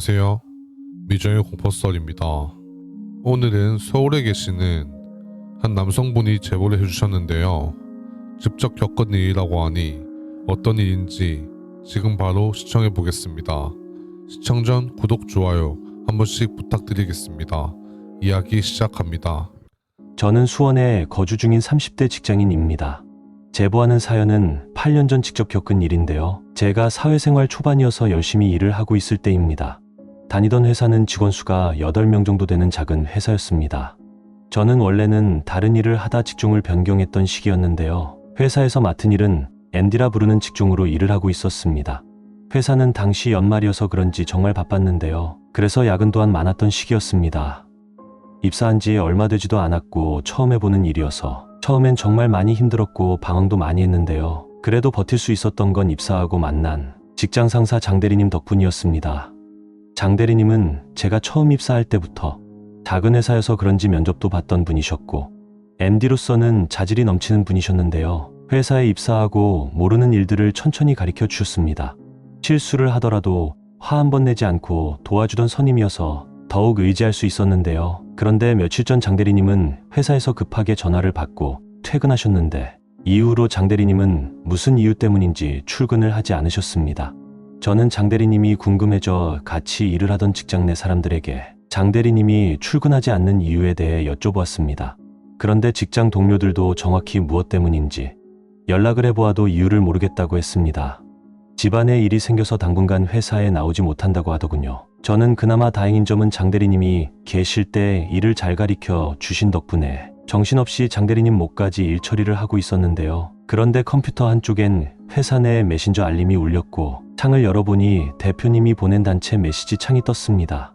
안녕하세요. 미정의 공포썰입니다. 오늘은 서울에 계시는 한 남성분이 제보를 해주셨는데요. 직접 겪은 일이라고 하니 어떤 일인지 지금 바로 시청해 보겠습니다. 시청 전 구독, 좋아요 한 번씩 부탁드리겠습니다. 이야기 시작합니다. 저는 수원에 거주 중인 30대 직장인입니다. 제보하는 사연은 8년 전 직접 겪은 일인데요. 제가 사회생활 초반이어서 열심히 일을 하고 있을 때입니다. 다니던 회사는 직원 수가 8명 정도 되는 작은 회사였습니다. 저는 원래는 다른 일을 하다 직종을 변경했던 시기였는데요. 회사에서 맡은 일은 MD라 부르는 직종으로 일을 하고 있었습니다. 회사는 당시 연말이어서 그런지 정말 바빴는데요. 그래서 야근 또한 많았던 시기였습니다. 입사한 지 얼마 되지도 않았고 처음 해보는 일이어서 처음엔 정말 많이 힘들었고 방황도 많이 했는데요. 그래도 버틸 수 있었던 건 입사하고 만난 직장 상사 장대리님 덕분이었습니다. 장대리님은 제가 처음 입사할 때부터 작은 회사여서 그런지 면접도 봤던 분이셨고 MD로서는 자질이 넘치는 분이셨는데요. 회사에 입사하고 모르는 일들을 천천히 가르쳐 주셨습니다. 실수를 하더라도 화 한 번 내지 않고 도와주던 선임이어서 더욱 의지할 수 있었는데요. 그런데 며칠 전 장대리님은 회사에서 급하게 전화를 받고 퇴근하셨는데 이후로 장대리님은 무슨 이유 때문인지 출근을 하지 않으셨습니다. 저는 장대리님이 궁금해져 같이 일을 하던 직장 내 사람들에게 장대리님이 출근하지 않는 이유에 대해 여쭤보았습니다. 그런데 직장 동료들도 정확히 무엇 때문인지 연락을 해보아도 이유를 모르겠다고 했습니다. 집안에 일이 생겨서 당분간 회사에 나오지 못한다고 하더군요. 저는 그나마 다행인 점은 장대리님이 계실 때 일을 잘 가르쳐 주신 덕분에 정신없이 장대리님 목까지 일 처리를 하고 있었는데요. 그런데 컴퓨터 한쪽엔 회사 내 메신저 알림이 울렸고 창을 열어보니 대표님이 보낸 단체 메시지 창이 떴습니다.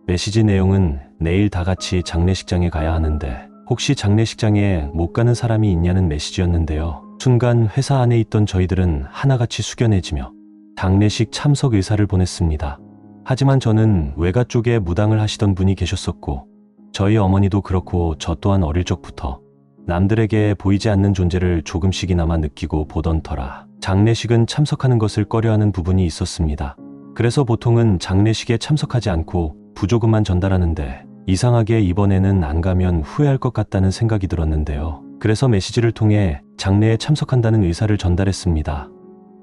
메시지 내용은 내일 다 같이 장례식장에 가야 하는데 혹시 장례식장에 못 가는 사람이 있냐는 메시지였는데요. 순간 회사 안에 있던 저희들은 하나같이 숙연해지며 장례식 참석 의사를 보냈습니다. 하지만 저는 외가 쪽에 무당을 하시던 분이 계셨었고 저희 어머니도 그렇고 저 또한 어릴 적부터 남들에게 보이지 않는 존재를 조금씩이나마 느끼고 보던 터라 장례식은 참석하는 것을 꺼려하는 부분이 있었습니다. 그래서 보통은 장례식에 참석하지 않고 부조금만 전달하는데 이상하게 이번에는 안 가면 후회할 것 같다는 생각이 들었는데요. 그래서 메시지를 통해 장례에 참석한다는 의사를 전달했습니다.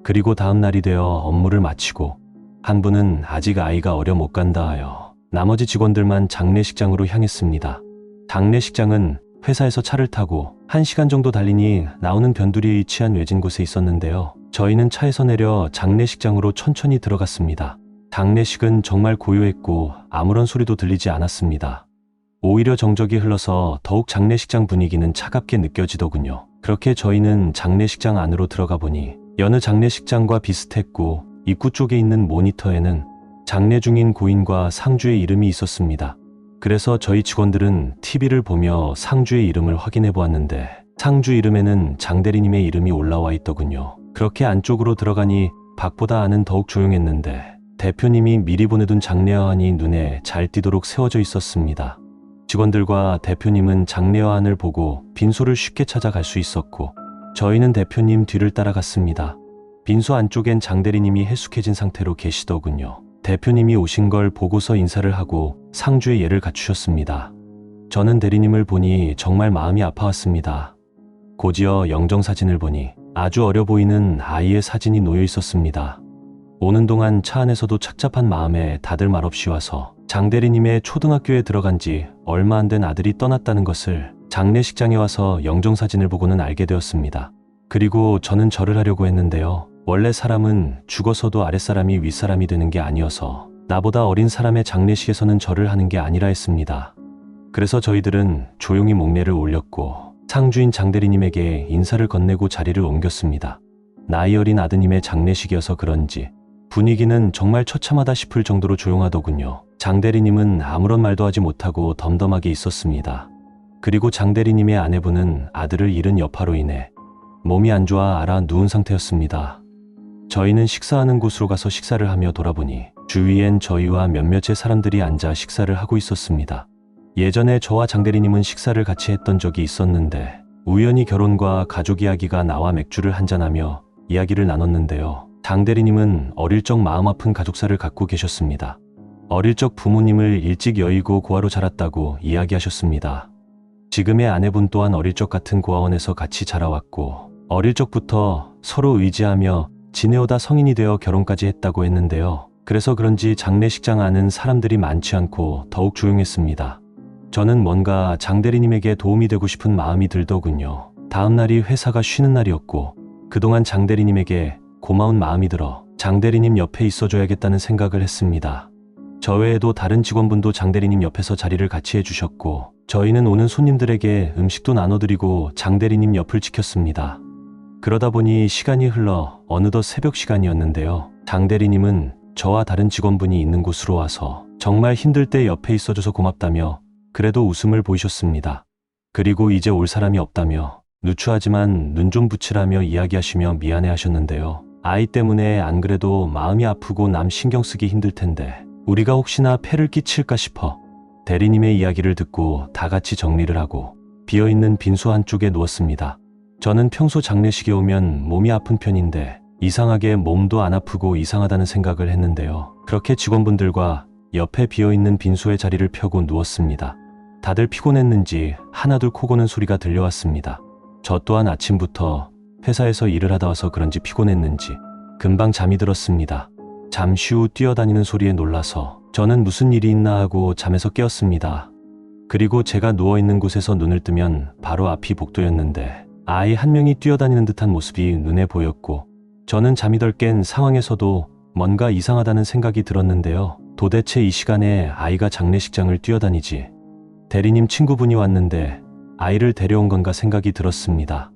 그리고 다음 날이 되어 업무를 마치고 한 분은 아직 아이가 어려 못 간다 하여 나머지 직원들만 장례식장으로 향했습니다. 장례식장은 회사에서 차를 타고 1시간 정도 달리니 나오는 변두리에 위치한 외진 곳에 있었는데요. 저희는 차에서 내려 장례식장으로 천천히 들어갔습니다. 장례식은 정말 고요했고 아무런 소리도 들리지 않았습니다. 오히려 정적이 흘러서 더욱 장례식장 분위기는 차갑게 느껴지더군요. 그렇게 저희는 장례식장 안으로 들어가 보니 여느 장례식장과 비슷했고 입구 쪽에 있는 모니터에는 장례 중인 고인과 상주의 이름이 있었습니다. 그래서 저희 직원들은 TV를 보며 상주의 이름을 확인해 보았는데 상주 이름에는 장대리님의 이름이 올라와 있더군요. 그렇게 안쪽으로 들어가니 밖보다 안은 더욱 조용했는데 대표님이 미리 보내둔 장례화환이 눈에 잘 띄도록 세워져 있었습니다. 직원들과 대표님은 장례화환을 보고 빈소를 쉽게 찾아갈 수 있었고 저희는 대표님 뒤를 따라갔습니다. 빈소 안쪽엔 장대리님이 해숙해진 상태로 계시더군요. 대표님이 오신 걸 보고서 인사를 하고 상주의 예를 갖추셨습니다. 저는 대리님을 보니 정말 마음이 아파왔습니다. 곧이어 영정사진을 보니 아주 어려 보이는 아이의 사진이 놓여 있었습니다. 오는 동안 차 안에서도 착잡한 마음에 다들 말없이 와서 장대리님의 초등학교에 들어간 지 얼마 안 된 아들이 떠났다는 것을 장례식장에 와서 영정사진을 보고는 알게 되었습니다. 그리고 저는 절을 하려고 했는데요. 원래 사람은 죽어서도 아랫사람이 윗사람이 되는 게 아니어서 나보다 어린 사람의 장례식에서는 절을 하는 게 아니라 했습니다. 그래서 저희들은 조용히 목례를 올렸고 상주인 장대리님에게 인사를 건네고 자리를 옮겼습니다. 나이 어린 아드님의 장례식이어서 그런지 분위기는 정말 처참하다 싶을 정도로 조용하더군요. 장대리님은 아무런 말도 하지 못하고 덤덤하게 있었습니다. 그리고 장대리님의 아내분은 아들을 잃은 여파로 인해 몸이 안 좋아 알아 누운 상태였습니다. 저희는 식사하는 곳으로 가서 식사를 하며 돌아보니 주위엔 저희와 몇몇의 사람들이 앉아 식사를 하고 있었습니다. 예전에 저와 장대리님은 식사를 같이 했던 적이 있었는데 우연히 결혼과 가족 이야기가 나와 맥주를 한잔하며 이야기를 나눴는데요. 장대리님은 어릴 적 마음 아픈 가족사를 갖고 계셨습니다. 어릴 적 부모님을 일찍 여의고 고아로 자랐다고 이야기하셨습니다. 지금의 아내분 또한 어릴 적 같은 고아원에서 같이 자라왔고 어릴 적부터 서로 의지하며 지내오다 성인이 되어 결혼까지 했다고 했는데요. 그래서 그런지 장례식장 안은 사람들이 많지 않고 더욱 조용했습니다. 저는 뭔가 장 대리님에게 도움이 되고 싶은 마음이 들더군요. 다음 날이 회사가 쉬는 날이었고 그동안 장 대리님에게 고마운 마음이 들어 장 대리님 옆에 있어줘야겠다는 생각을 했습니다. 저 외에도 다른 직원분도 장 대리님 옆에서 자리를 같이 해주셨고 저희는 오는 손님들에게 음식도 나눠드리고 장 대리님 옆을 지켰습니다. 그러다 보니 시간이 흘러 어느덧 새벽 시간이었는데요. 장 대리님은 저와 다른 직원분이 있는 곳으로 와서 정말 힘들 때 옆에 있어줘서 고맙다며 그래도 웃음을 보이셨습니다. 그리고 이제 올 사람이 없다며 누추하지만 눈 좀 붙이라며 이야기하시며 미안해 하셨는데요. 아이 때문에 안 그래도 마음이 아프고 남 신경 쓰기 힘들 텐데 우리가 혹시나 폐를 끼칠까 싶어 대리님의 이야기를 듣고 다 같이 정리를 하고 비어있는 빈소 한쪽에 누웠습니다. 저는 평소 장례식에 오면 몸이 아픈 편인데 이상하게 몸도 안 아프고 이상하다는 생각을 했는데요. 그렇게 직원분들과 옆에 비어있는 빈소의 자리를 펴고 누웠습니다. 다들 피곤했는지 하나둘 코 고는 소리가 들려왔습니다. 저 또한 아침부터 회사에서 일을 하다 와서 그런지 피곤했는지 금방 잠이 들었습니다. 잠시 후 뛰어다니는 소리에 놀라서 저는 무슨 일이 있나 하고 잠에서 깨었습니다. 그리고 제가 누워있는 곳에서 눈을 뜨면 바로 앞이 복도였는데 아이 한 명이 뛰어다니는 듯한 모습이 눈에 보였고 저는 잠이 덜 깬 상황에서도 뭔가 이상하다는 생각이 들었는데요. 도대체 이 시간에 아이가 장례식장을 뛰어다니지 대리님 친구분이 왔는데 아이를 데려온 건가 생각이 들었습니다.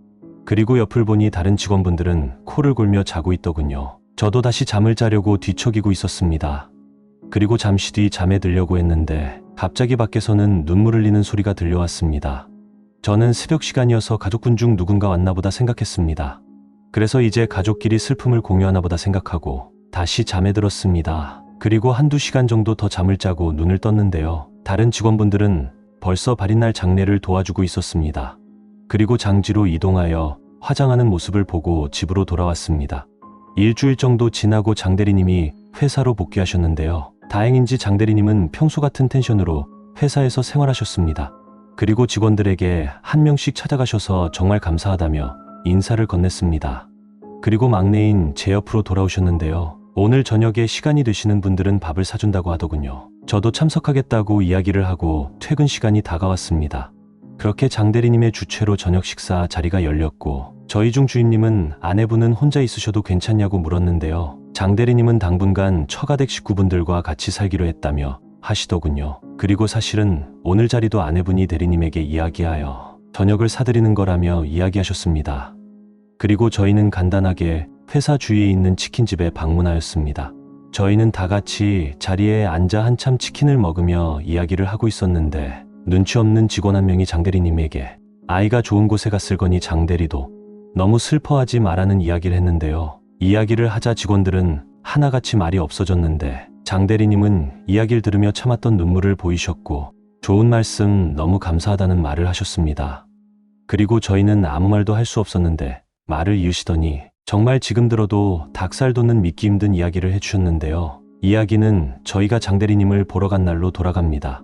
그리고 옆을 보니 다른 직원분들은 코를 골며 자고 있더군요. 저도 다시 잠을 자려고 뒤척이고 있었습니다. 그리고 잠시 뒤 잠에 들려고 했는데 갑자기 밖에서는 눈물 흘리는 소리가 들려왔습니다. 저는 새벽 시간이어서 가족분 중 누군가 왔나 보다 생각했습니다. 그래서 이제 가족끼리 슬픔을 공유하나 보다 생각하고 다시 잠에 들었습니다. 그리고 한두 시간 정도 더 잠을 자고 눈을 떴는데요. 다른 직원분들은 벌써 발인 날 장례를 도와주고 있었습니다. 그리고 장지로 이동하여 화장하는 모습을 보고 집으로 돌아왔습니다. 일주일 정도 지나고 장 대리님이 회사로 복귀하셨는데요. 다행인지 장 대리님은 평소 같은 텐션으로 회사에서 생활하셨습니다. 그리고 직원들에게 한 명씩 찾아가셔서 정말 감사하다며 인사를 건넸습니다. 그리고 막내인 제 옆으로 돌아오셨는데요. 오늘 저녁에 시간이 되시는 분들은 밥을 사준다고 하더군요. 저도 참석하겠다고 이야기를 하고 퇴근 시간이 다가왔습니다. 그렇게 장 대리님의 주최로 저녁 식사 자리가 열렸고 저희 중 주임님은 아내분은 혼자 있으셔도 괜찮냐고 물었는데요. 장 대리님은 당분간 처가댁 식구분들과 같이 살기로 했다며 하시더군요. 그리고 사실은 오늘 자리도 아내분이 대리님에게 이야기하여 저녁을 사드리는 거라며 이야기하셨습니다. 그리고 저희는 간단하게 회사 주위에 있는 치킨집에 방문하였습니다. 저희는 다 같이 자리에 앉아 한참 치킨을 먹으며 이야기를 하고 있었는데 눈치 없는 직원 한 명이 장 대리님에게 아이가 좋은 곳에 갔을 거니 장 대리도 너무 슬퍼하지 말라는 이야기를 했는데요. 이야기를 하자 직원들은 하나같이 말이 없어졌는데 장 대리님은 이야기를 들으며 참았던 눈물을 보이셨고 좋은 말씀 너무 감사하다는 말을 하셨습니다. 그리고 저희는 아무 말도 할 수 없었는데 말을 이으시더니 정말 지금 들어도 닭살 돋는 믿기 힘든 이야기를 해주셨는데요. 이야기는 저희가 장 대리님을 보러 간 날로 돌아갑니다.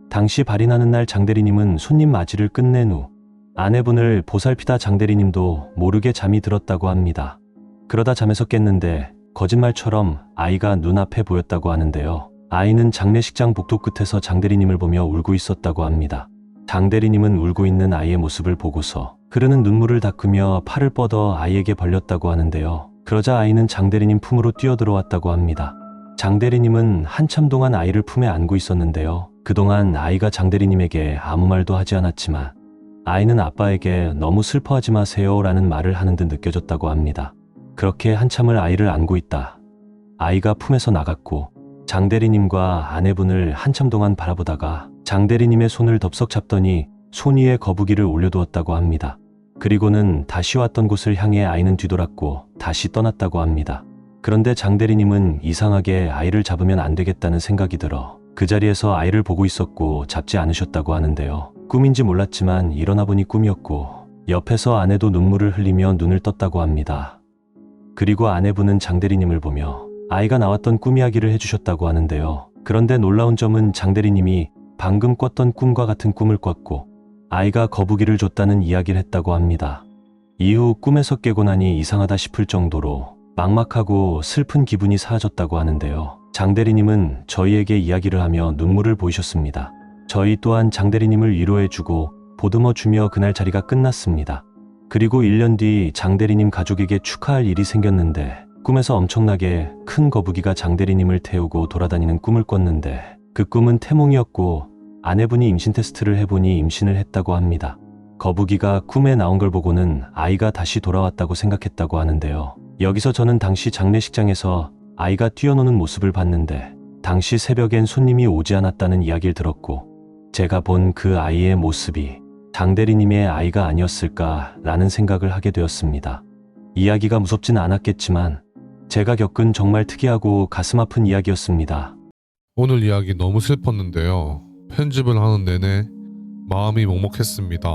당시 발인하는 날 장 대리님은 손님 맞이를 끝낸 후 아내분을 보살피다 장 대리님도 모르게 잠이 들었다고 합니다. 그러다 잠에서 깼는데 거짓말처럼 아이가 눈앞에 보였다고 하는데요. 아이는 장례식장 복도 끝에서 장 대리님을 보며 울고 있었다고 합니다. 장 대리님은 울고 있는 아이의 모습을 보고서 흐르는 눈물을 닦으며 팔을 뻗어 아이에게 벌렸다고 하는데요. 그러자 아이는 장 대리님 품으로 뛰어들어왔다고 합니다. 장 대리님은 한참 동안 아이를 품에 안고 있었는데요. 그동안 아이가 장 대리님에게 아무 말도 하지 않았지만 아이는 아빠에게 너무 슬퍼하지 마세요 라는 말을 하는 듯 느껴졌다고 합니다. 그렇게 한참을 아이를 안고 있다 아이가 품에서 나갔고 장 대리님과 아내분을 한참 동안 바라보다가 장 대리님의 손을 덥석 잡더니 손 위에 거북이를 올려두었다고 합니다. 그리고는 다시 왔던 곳을 향해 아이는 뒤돌았고 다시 떠났다고 합니다. 그런데 장 대리님은 이상하게 아이를 잡으면 안 되겠다는 생각이 들어 그 자리에서 아이를 보고 있었고 잡지 않으셨다고 하는데요. 꿈인지 몰랐지만 일어나 보니 꿈이었고 옆에서 아내도 눈물을 흘리며 눈을 떴다고 합니다. 그리고 아내분은 장 대리님을 보며 아이가 나왔던 꿈 이야기를 해주셨다고 하는데요. 그런데 놀라운 점은 장대리님이 방금 꿨던 꿈과 같은 꿈을 꿨고 아이가 거북이를 줬다는 이야기를 했다고 합니다. 이후 꿈에서 깨고 나니 이상하다 싶을 정도로 막막하고 슬픈 기분이 사라졌다고 하는데요. 장대리님은 저희에게 이야기를 하며 눈물을 보이셨습니다. 저희 또한 장대리님을 위로해주고 보듬어주며 그날 자리가 끝났습니다. 그리고 1년 뒤 장대리님 가족에게 축하할 일이 생겼는데 꿈에서 엄청나게 큰 거북이가 장대리님을 태우고 돌아다니는 꿈을 꿨는데 그 꿈은 태몽이었고 아내분이 임신 테스트를 해보니 임신을 했다고 합니다. 거북이가 꿈에 나온 걸 보고는 아이가 다시 돌아왔다고 생각했다고 하는데요. 여기서 저는 당시 장례식장에서 아이가 뛰어노는 모습을 봤는데 당시 새벽엔 손님이 오지 않았다는 이야기를 들었고 제가 본 그 아이의 모습이 장대리님의 아이가 아니었을까라는 생각을 하게 되었습니다. 이야기가 무섭진 않았겠지만 제가 겪은 정말 특이하고 가슴 아픈 이야기였습니다. 오늘 이야기 너무 슬펐는데요. 편집을 하는 내내 마음이 먹먹했습니다.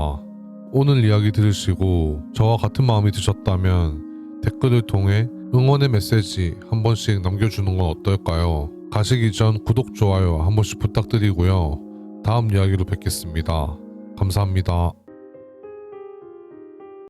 오늘 이야기 들으시고 저와 같은 마음이 드셨다면 댓글을 통해 응원의 메시지 한 번씩 남겨주는 건 어떨까요? 가시기 전 구독, 좋아요 한 번씩 부탁드리고요. 다음 이야기로 뵙겠습니다. 감사합니다.